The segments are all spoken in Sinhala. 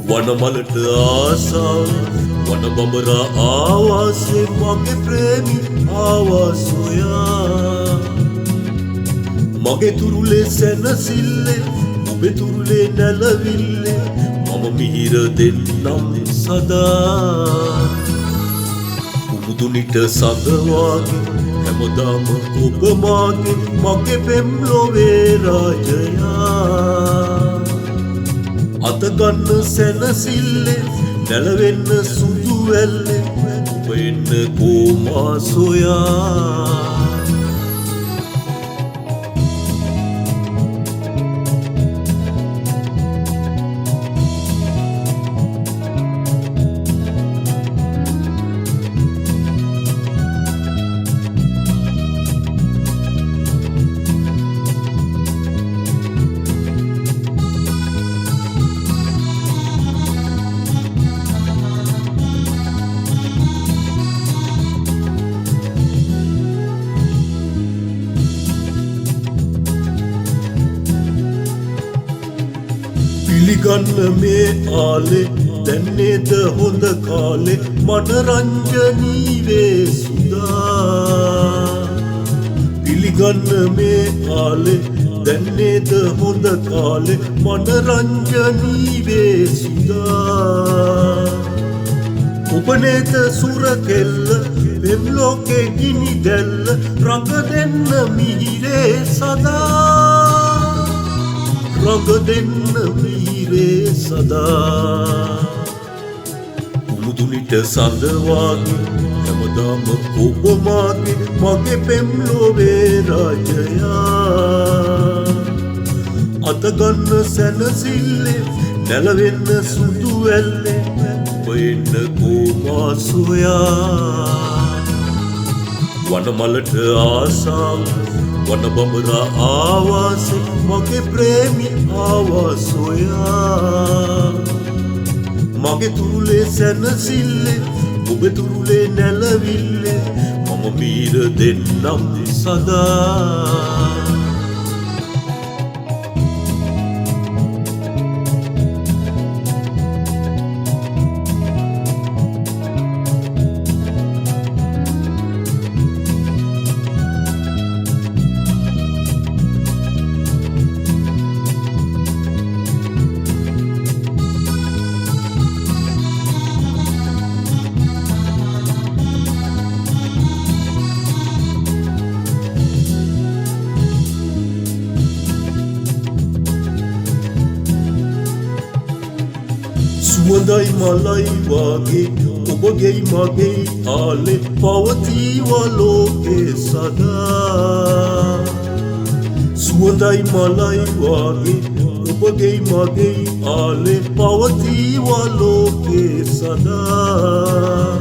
වනමලට ආසාව වන බඹරා ආවාසේ මගේ ප්‍රේමී ආවාසොයා මගේ තුරුලේ සැනසිල්ලේ ඔබේ තුරුලේ නැලවිල්ලේ මම මිහිර දෙන්නම් සදා උමුදුනිට සඳවාගේ හැමදාම ඔබ මාගේ මගේ පෙම්ලොවේ රාජයා අතගන්න සැනසිල්ලේ නැලවෙන්න සුදු වැල්ලේ ඔබ එන්න කෝමා සොයා පිළිගන්න මේ ආලේ දැන්නේද හොඳ කාලේ මනරංජනී වේ සුදා පිළිගන්න මේ ආලේ දැන්නේද හොඳ කාලේ මනරංජනී වේ සුදා ඔබ නේද සුර කෙල්ල පෙම් ලෝකේ ගිනි දැල්ල රඟ දෙන්න මිහිරේ සදා රඟ දෙන්න මිහිරේ සදා උමුදුනිට සඳවාගේ හැමදාම ඔබ මාගේ මගේ පෙම්ලොවේ රාජයා අතගන්න සැනසිල්ලේ නැලවෙන්න සුදු වැල්ලේ ඔබ එන්න කෝමා සොයා වනමලට ආසාව වන බඹරා ආවාසේ මගේ ප්‍රේමී ආවාසොයා මගේ තුරුලේ සැනසිල්ලේ ඔබේ තුරුලේ නැලවිල්ලේ මම මීර දෙන්නම් සදා සුවඳයි මලයි වාගේ ඔබගේ මගේ ආලේ පවතිවා ලෝකේ සදා සුවඳයි මලයි වාගේ ඔබගේ මගේ ආලේ පවතිවා ලෝකේ සදා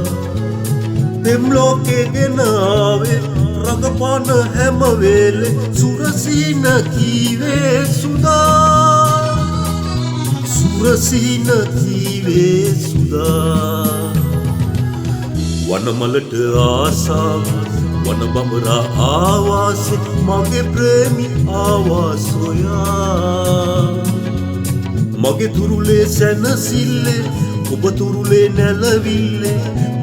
පෙම් ලෝකේ ගෙන ආවේ රඟපාන හැම වෙලේ සුරසීන කීවේ සුදා සුරසීන කීවේ සුදා වනමලට ආසාව වන බඹරා ආවාසේ මගේ ප්‍රේමී ආවාසොයා මගේ තුරුලේ සැනසිල්ලේ ඔබ තුරුලේ නැලවිල්ලේ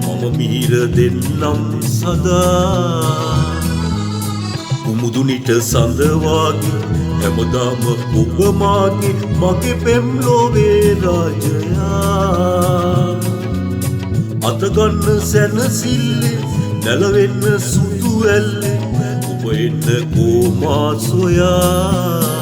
මම මිහිර දෙන්නම් සදා උමුදුනිට සඳවාගේ හැමදාම ඔබ මාගේ මගේ පෙම්ලොවේ රාජයා අතගන්න සැනසිල්ලේ නැලවෙන්න සුදු වැල්ලේ ඔබ එන්න කෝමා සොයා